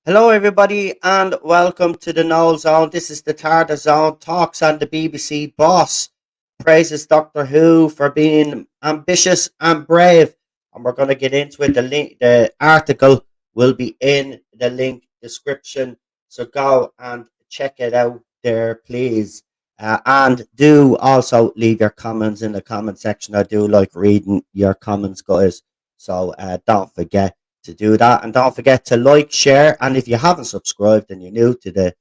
Hello, everybody, and welcome to the Null Zone. This is the Tarda Zone. Talks on the BBC Boss praises Doctor Who for being ambitious and brave, and we're going to get into it. The article will be in the link description, so go and check it out there, please. And do also leave your comments in the comment section. I do like reading your comments, guys. So don't forget to do that, and don't forget to like, share, and if you haven't subscribed and you're new to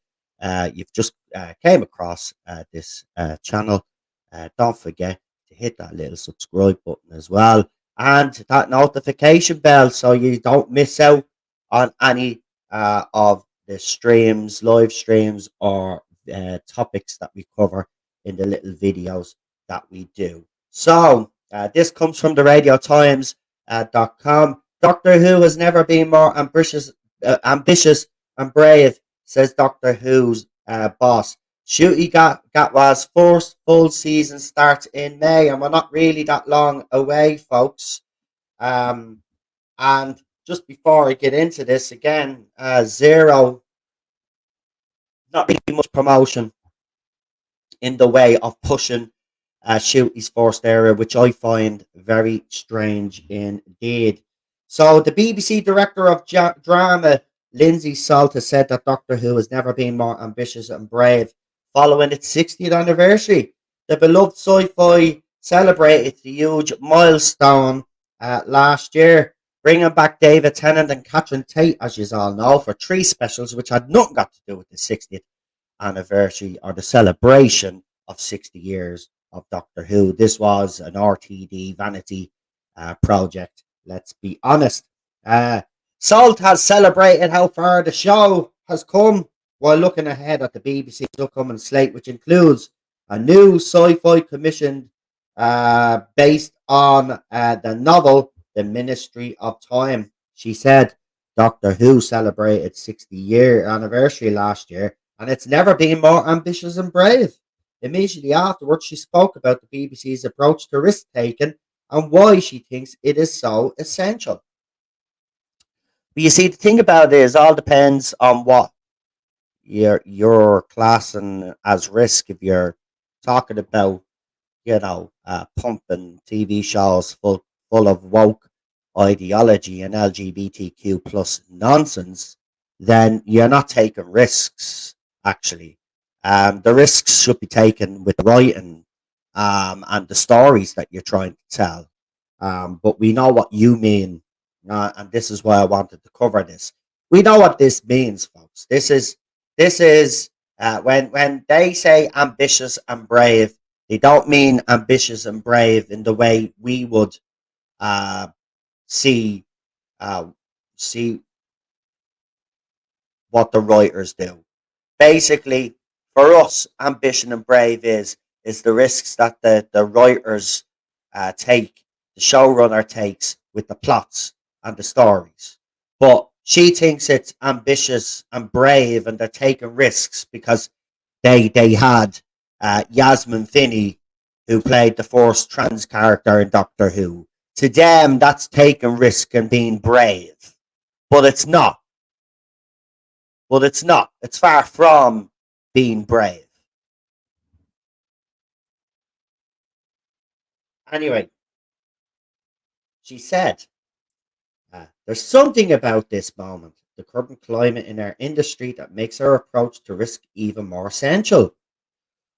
you've just came across this channel, don't forget to hit that little subscribe button as well, and that notification bell so you don't miss out on any of the streams, live streams, or topics that we cover in the little videos that we do. So this comes from the Radio Times.com. Doctor Who has never been more ambitious and brave, says Doctor Who's boss. Shooty Gatwa's first full season starts in May, and we're not really that long away, folks. And just before I get into this again, zero, not really much promotion in the way of pushing Shooty's first area, which I find very strange indeed. So, the BBC director of drama, Lindsay Salt, has said that Doctor Who has never been more ambitious and brave following its 60th anniversary. The beloved SciFi celebrated the huge milestone last year, bringing back David Tennant and Catherine Tate, as you all know, for three specials, which had nothing got to do with the 60th anniversary or the celebration of 60 years of Doctor Who. This was an RTD vanity project, let's be honest. Salt has celebrated how far the show has come while looking ahead at the BBC's upcoming slate, which includes a new sci-fi commissioned based on the novel The Ministry of Time. She said Doctor Who celebrated 60-year anniversary last year, and it's never been more ambitious and brave. Immediately afterwards, she spoke about the BBC's approach to risk taking and why she thinks it is so essential. But you see, the thing about it is, all depends on what you're classing as risk. If you're talking about, pumping TV shows full of woke ideology and LGBTQ plus nonsense, then you're not taking risks. Actually, the risks should be taken with the writing and the stories that you're trying to tell. But we know what you mean, and this is why I wanted to cover this. We know what this means, folks. This is when they say ambitious and brave, they don't mean ambitious and brave in the way we would uh, see see what the writers do. Basically, for us, ambition and brave is the risks that the writers take, the showrunner takes with the plots and the stories. But she thinks it's ambitious and brave, and they're taking risks because they had Yasmin Finney, who played the first trans character in Doctor Who. To them, that's taking risk and being brave, but it's not. But it's not. It's far from being brave. Anyway, she said, there's something about this moment, the current climate in our industry, that makes our approach to risk even more essential.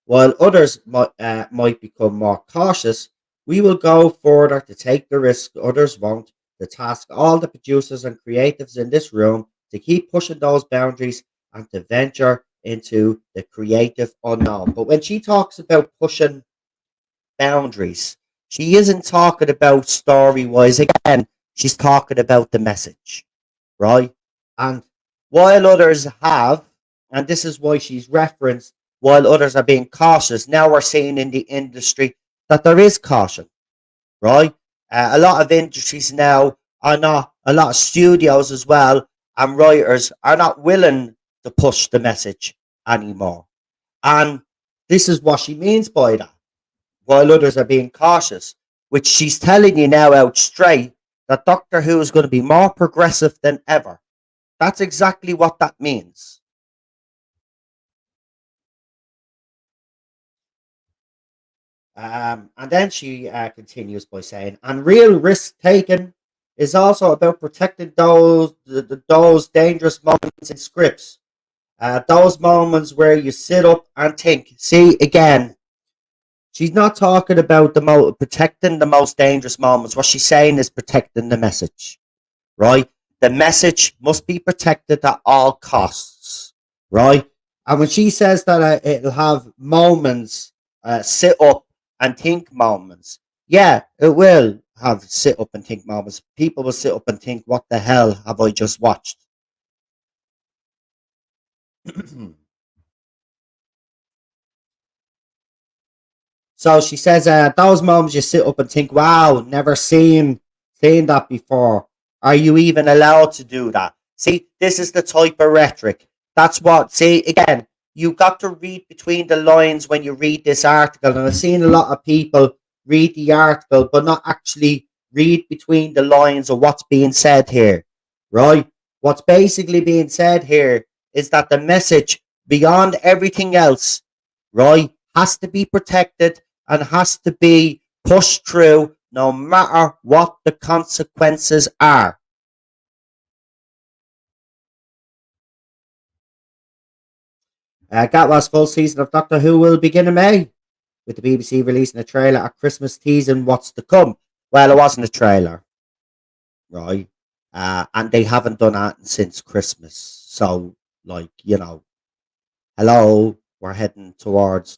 While others might become more cautious, we will go further to take the risk others won't, to task all the producers and creatives in this room to keep pushing those boundaries and to venture into the creative unknown. But when she talks about pushing boundaries, she isn't talking about story wise. Again, she's talking about the message, right? And while others have, and this is why she's referenced, while others are being cautious, now we're seeing in the industry that there is caution, right? A lot of industries now are not, a lot of studios as well, and writers are not willing to push the message anymore. And this is what she means by that, while others are being cautious, which she's telling you now out straight that Doctor Who is going to be more progressive than ever. That's exactly what that means. And then she continues by saying, and real risk taking is also about protecting those dangerous moments in scripts. Those moments where you sit up and think. See, again, she's not talking about protecting the most dangerous moments. What she's saying is protecting the message, right? The message must be protected at all costs, right? And when she says that it'll have moments, sit up and think moments, yeah, it will have sit up and think moments. People will sit up and think, what the hell have I just watched? So she says, those moments you sit up and think, wow, never seen that before. Are you even allowed to do that? See, this is the type of rhetoric. That's what, see, again, you got to read between the lines when you read this article. And I've seen a lot of people read the article, but not actually read between the lines of what's being said here, right? What's basically being said here is that the message, beyond everything else, right, has to be protected and has to be pushed through no matter what the consequences are. Gatwa's full season of Doctor Who will begin in May, with the BBC releasing a trailer at Christmas teasing what's to come. Well, it wasn't a trailer, right? And they haven't done that since Christmas. So, like, hello, we're heading towards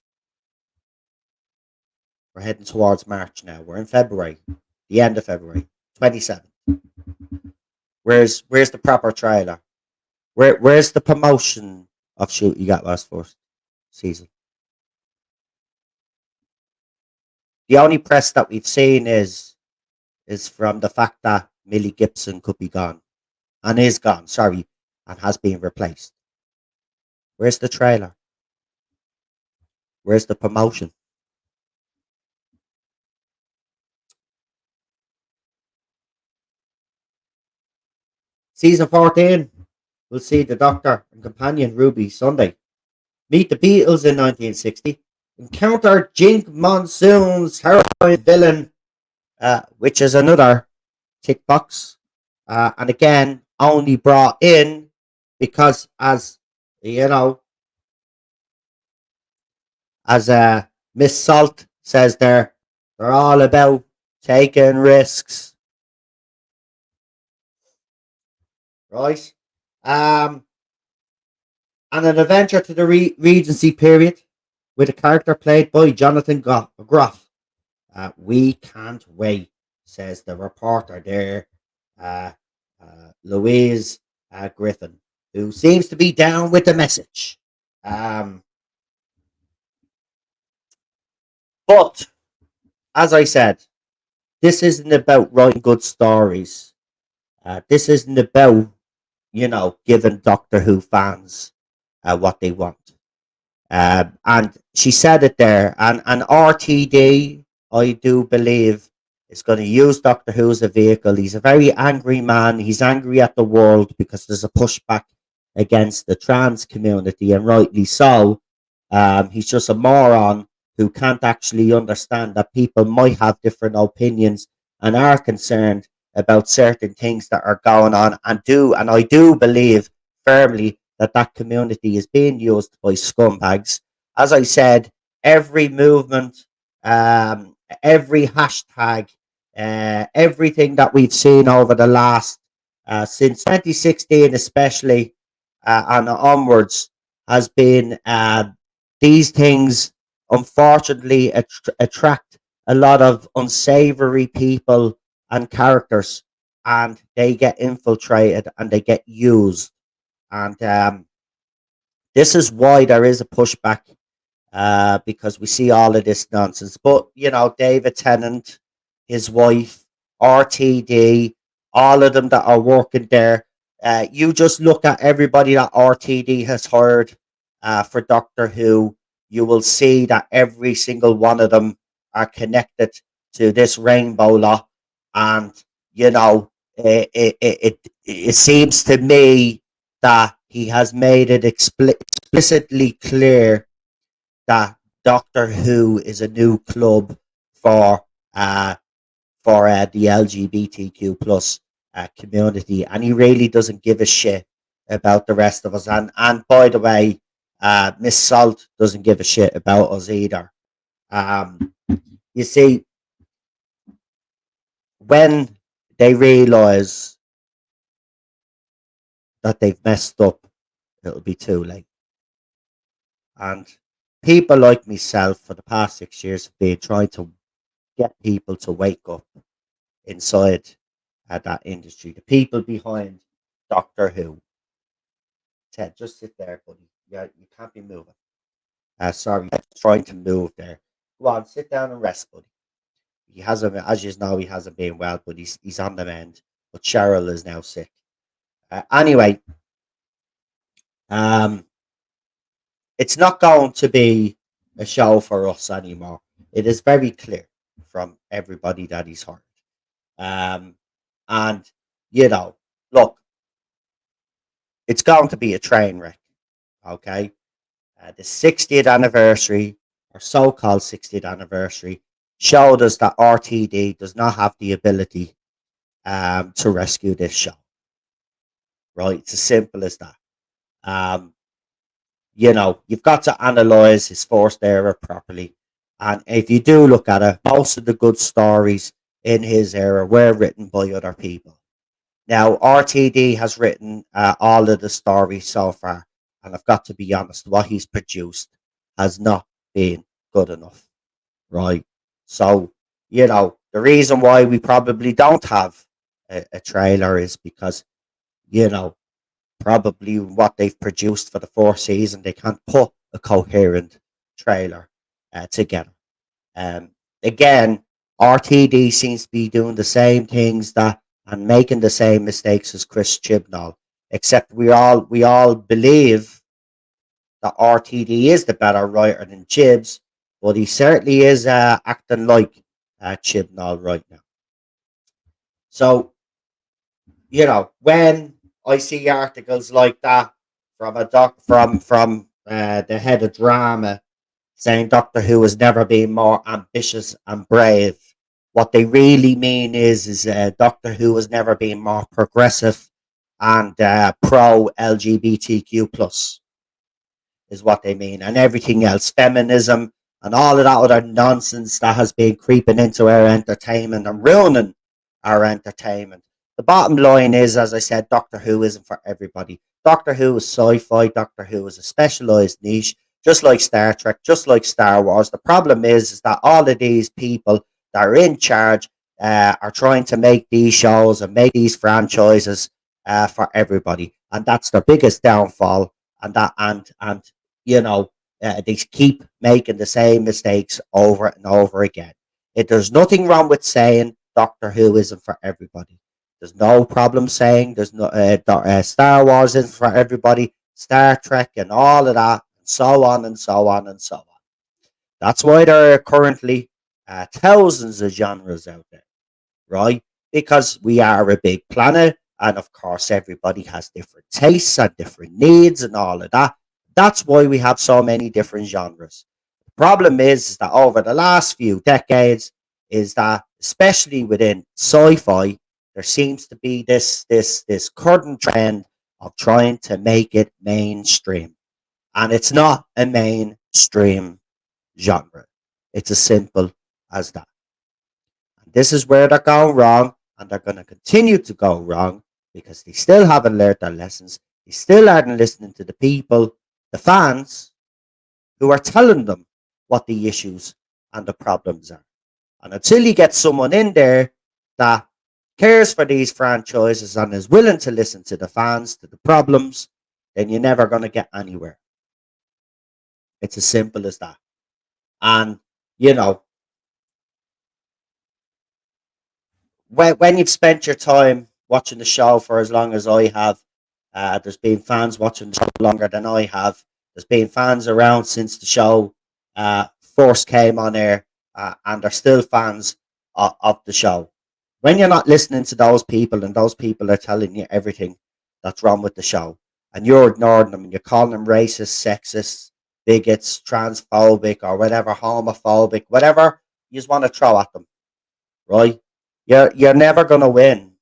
March now. We're in February, the end of February, 27th. Where's the proper trailer? Where's the promotion of shoot you got last first season? The only press that we've seen is from the fact that Millie Gibson could be gone and is gone, sorry, and has been replaced. Where's the trailer? Where's the promotion? Season 14 will see the Doctor and companion Ruby Sunday meet the Beatles in 1960, encounter Jink Monsoon's heroin villain, which is another tick box, and again only brought in because, as you know, as Miss Salt says there, they're all about taking risks, right? Um, and an adventure to the Regency period with a character played by Jonathan Groff. We can't wait, says the reporter there, uh, Louise Griffin, who seems to be down with the message. Um, but, as I said, this isn't about writing good stories. This isn't about, giving Doctor Who fans what they want. And she said it there. And RTD, I do believe, is going to use Doctor Who as a vehicle. He's a very angry man. He's angry at the world because there's a pushback against the trans community, and rightly so. He's just a moron who can't actually understand that people might have different opinions and are concerned about certain things that are going on, and I do believe firmly that that community is being used by scumbags. As I said, every movement, every hashtag, everything that we've seen over the last, since 2016 especially, and onwards, has been, these things unfortunately attract a lot of unsavory people and characters, and they get infiltrated and they get used. And this is why there is a pushback, because we see all of this nonsense. But, David Tennant, his wife, RTD, all of them that are working there, you just look at everybody that RTD has hired for Doctor Who, you will see that every single one of them are connected to this rainbow law. And, it seems to me that he has made it explicitly clear that Doctor Who is a new club for uh, the LGBTQ plus community, and he really doesn't give a shit about the rest of us. And by the way, Miss Salt doesn't give a shit about us either. Um, you see, when they realise that they've messed up, it'll be too late. And people like myself for the past 6 years have been trying to get people to wake up inside that industry. The people behind Doctor Who. Ted, just sit there, buddy. Yeah, you can't be moving. Sorry, trying to move there. Go on, sit down and rest, buddy. He hasn't, as you know, he hasn't been well, but he's on the mend. But Cheryl is now sick. Anyway, um, it's not going to be a show for us anymore. It is very clear from everybody that he's heard. Um, and you know, look, it's going to be a train wreck. Okay, the 60th anniversary, or so-called 60th anniversary, showed us that RTD does not have the ability to rescue this show. Right, it's as simple as that. Um, you've got to analyze his forced error properly. And if you do look at it, most of the good stories in his era were written by other people. Now, RTD has written all of the stories so far, and I've got to be honest, what he's produced has not been good enough, right? So, the reason why we probably don't have a trailer is because, you know, probably what they've produced for the fourth season, they can't put a coherent trailer together. Um, Again, RTD seems to be doing the same things that and making the same mistakes as Chris Chibnall, except we all believe that RTD is the better writer than Chibs, but he certainly is acting like Chibnall right now. So when I see articles like that from a from the head of drama saying Doctor Who has never been more ambitious and brave, what they really mean is Doctor Who has never been more progressive and pro LGBTQ plus is what they mean, and everything else, feminism and all of that other nonsense that has been creeping into our entertainment and ruining our entertainment. The bottom line is, as I said, Doctor Who isn't for everybody. Doctor Who is sci-fi. Doctor Who is a specialized niche, just like Star Trek, just like Star Wars. The problem is that all of these people that are in charge are trying to make these shows and make these franchises for everybody, and that's their biggest downfall. And they keep making the same mistakes over and over again. There's nothing wrong with saying Doctor Who isn't for everybody. There's no problem saying there's no Star Wars isn't for everybody, Star Trek and all of that, and so on and so on and so on. That's why there are currently thousands of genres out there, right? Because we are a big planet, and of course, everybody has different tastes and different needs and all of that. That's why we have so many different genres. The problem is that over the last few decades, is that especially within sci-fi, there seems to be this current trend of trying to make it mainstream, and it's not a mainstream genre. It's as simple as that. This is where they're going wrong, and they're going to continue to go wrong because they still haven't learned their lessons. They still aren't listening to the people, the fans, who are telling them what the issues and the problems are. And until you get someone in there that cares for these franchises and is willing to listen to the fans, to the problems, then you're never going to get anywhere. It's as simple as that. And, you know, when you've spent your time watching the show for as long as I have, there's been fans watching the show longer than I have. There's been fans around since the show first came on air, and they're still fans of the show. When you're not listening to those people and those people are telling you everything that's wrong with the show, and you're ignoring them and you're calling them racist, sexist, bigots, transphobic, or whatever, homophobic, whatever you just want to throw at them, right? You're never gonna win.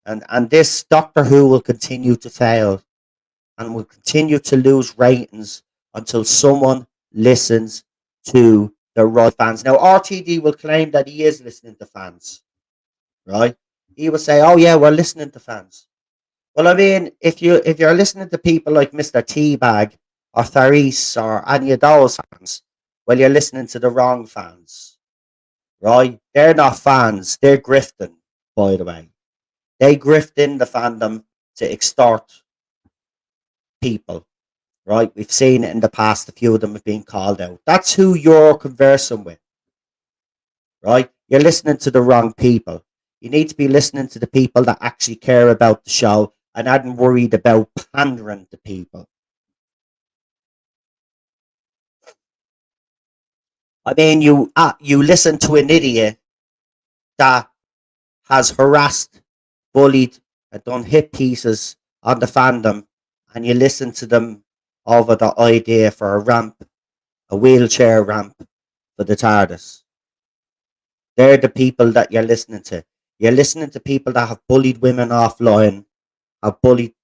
And this Doctor Who will continue to fail and will continue to lose ratings until someone listens to the right fans. Now RTD will claim that he is listening to fans, right? He will say, "Oh yeah, we're listening to fans." Well, I mean, if you're listening to people like Mr. Teabag or Therese or any of those fans, well, you're listening to the wrong fans, right? They're not fans; they're grifting. By the way, they grift in the fandom to extort people, right? We've seen it in the past. A few of them have been called out. That's who you're conversing with, right? You're listening to the wrong people. You need to be listening to the people that actually care about the show and aren't worried about pandering to people. I mean, you listen to an idiot that has harassed, bullied, and done hit pieces on the fandom, and you listen to them over the idea for a ramp, a wheelchair ramp for the TARDIS. They're the people that you're listening to. You're listening to people that have bullied women offline, have bullied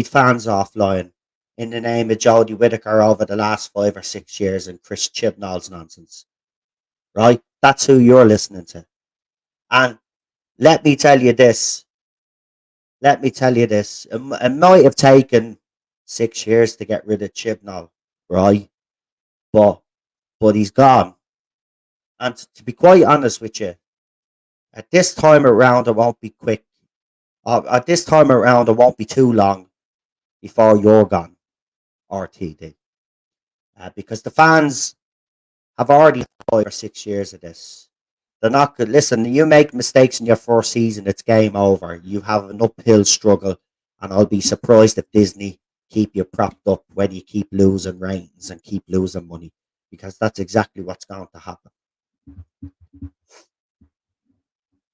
fans offline in the name of Jodie Whittaker over the last 5 or 6 years and Chris Chibnall's nonsense. Right? That's who you're listening to. And let me tell you this. Let me tell you this. It might have taken 6 years to get rid of Chibnall, right? But he's gone. And to be quite honest with you, at this time around, it won't be quick. At this time around, it won't be too long before you're gone, RTD. Because the fans have already had 5 or 6 years of this. They're not good. Listen, you make mistakes in your first season, it's game over. You have an uphill struggle, and I'll be surprised if Disney keep you propped up when you keep losing ratings and keep losing money, because that's exactly what's going to happen.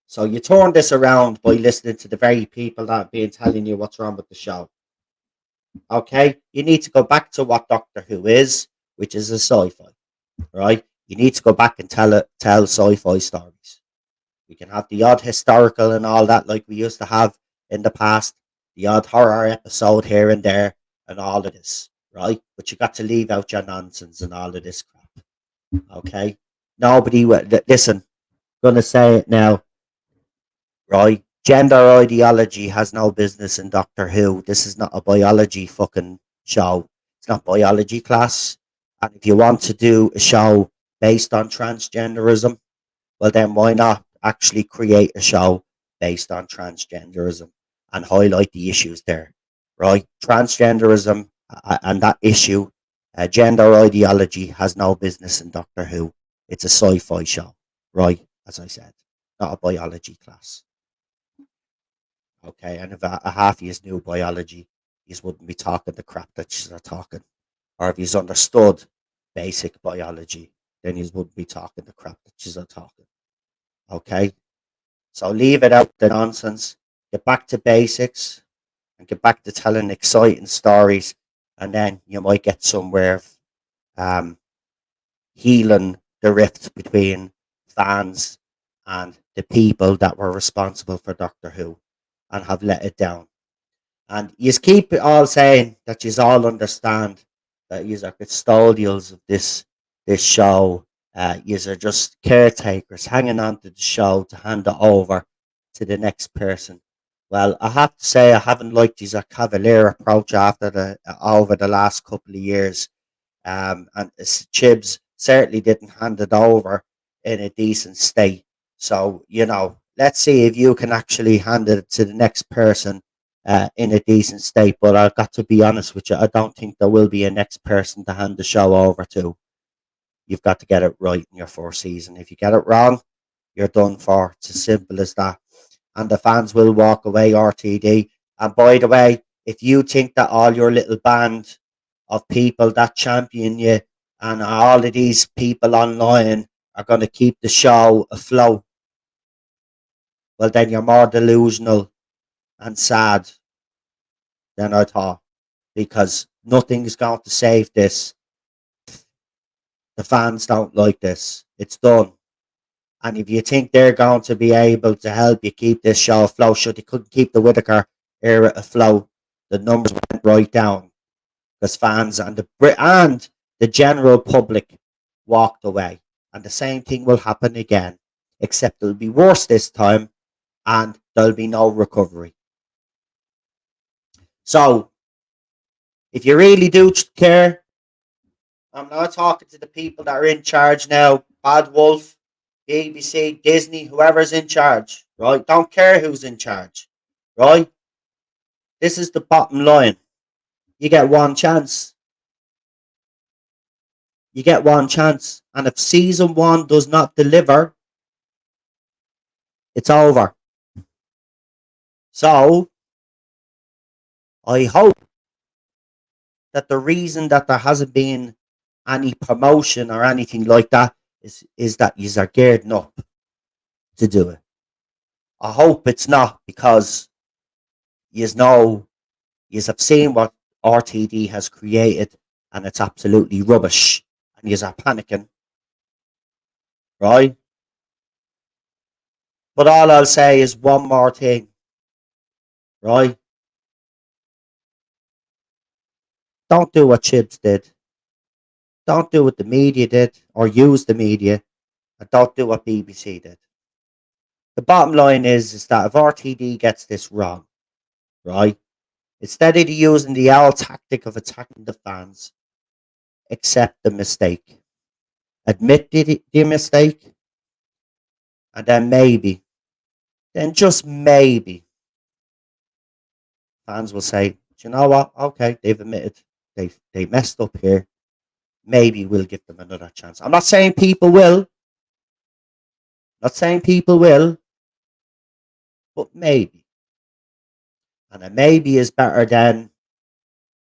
So you turn this around by listening to the very people that have been telling you what's wrong with the show. Okay, you need to go back to what Doctor Who is, which is a sci-fi, right? You need to go back and tell sci-fi stories. We can have the odd historical and all that, like we used to have in the past, the odd horror episode here and there, and all of this, right? But you got to leave out your nonsense and all of this crap. Okay, nobody. Listen, gonna say it now, right? Gender ideology has no business in Doctor Who. This is not a biology fucking show. It's not biology class. And if you want to do a show based on transgenderism, well, then why not actually create a show based on transgenderism and highlight the issues there, right? Transgenderism and that issue, gender ideology has no business in Doctor Who. It's a sci-fi show, right? As I said, not a biology class. Okay, and if a half of you knew biology, you wouldn't be talking the crap that you're talking. Or if you understood basic biology, then you wouldn't be talking the crap that you're talking. Okay, so leave it out the nonsense, get back to basics, and get back to telling exciting stories, and then you might get somewhere um, healing the rift between fans and the people that were responsible for Doctor Who and have let it down. And you keep all saying that you all understand that you are custodials of this show. You are just caretakers hanging on to the show to hand it over to the next person. Well, I have to say I haven't liked his cavalier approach after the over the last couple of years. And Chibs certainly didn't hand it over in a decent state. So, let's see if you can actually hand it to the next person in a decent state. But I've got to be honest with you, I don't think there will be a next person to hand the show over to. You've got to get it right in your first season. If you get it wrong, you're done for. It's as simple as that. And the fans will walk away, RTD. And by the way, if you think that all your little band of people that champion you and all of these people online are going to keep the show afloat, well, then you're more delusional and sad than I thought. because nothing is going to save this. The fans don't like this. It's done. And if you think they're going to be able to help you keep this show afloat, sure, they couldn't keep the Whitaker era afloat. The numbers went right down because fans and the general public walked away. And the same thing will happen again, except it'll be worse this time, and there'll be no recovery. So, if you really do care, I'm not talking to the people that are in charge now. Bad Wolf, BBC, Disney, whoever's in charge, right? Don't care who's in charge, right? This is the bottom line. You get one chance. You get one chance. And if season one does not deliver, it's over. So, I hope that the reason that there hasn't been any promotion or anything like that is that you are geared up to do it. I hope it's not because you know you have seen what RTD has created and it's absolutely rubbish and you are panicking, right? But all I'll say is one more thing, right? Don't do what Chibs did. Don't do what the media did or use the media. And don't do what BBC did. The bottom line is that if RTD gets this wrong, right? Instead of using the old tactic of attacking the fans, accept the mistake. Admit the mistake, and then just maybe, fans will say, "Do you know what? Okay, they've admitted they messed up here. Maybe we'll give them another chance." I'm not saying people will, not saying people will, but maybe. And a maybe is better than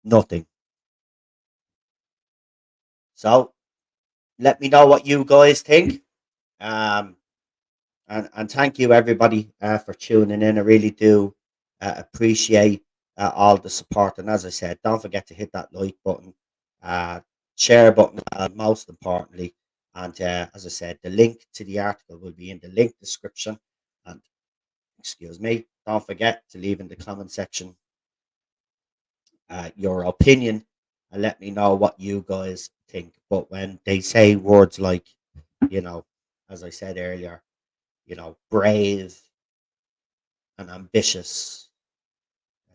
nothing. So let me know what you guys think. Um, and thank you everybody for tuning in. I really do appreciate all the support. And as I said, don't forget to hit that like button, uh, share button, most importantly. And as I said, the link to the article will be in the link description. And excuse me, don't forget to leave in the comment section your opinion and let me know what you guys think. But when they say words like, you know, as I said earlier, brave and ambitious,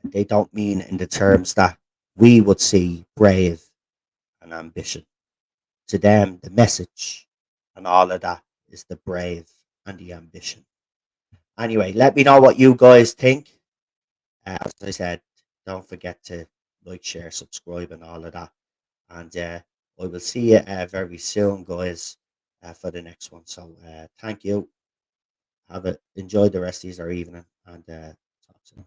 they don't mean in the terms that we would see brave and ambition. To them, the message and all of that is the brave and the ambition. Anyway, let me know what you guys think. As I said, don't forget to like, share, subscribe, and all of that. And I will see you very soon, guys, for the next one. So thank you. Enjoy the rest of your evening, and talk soon.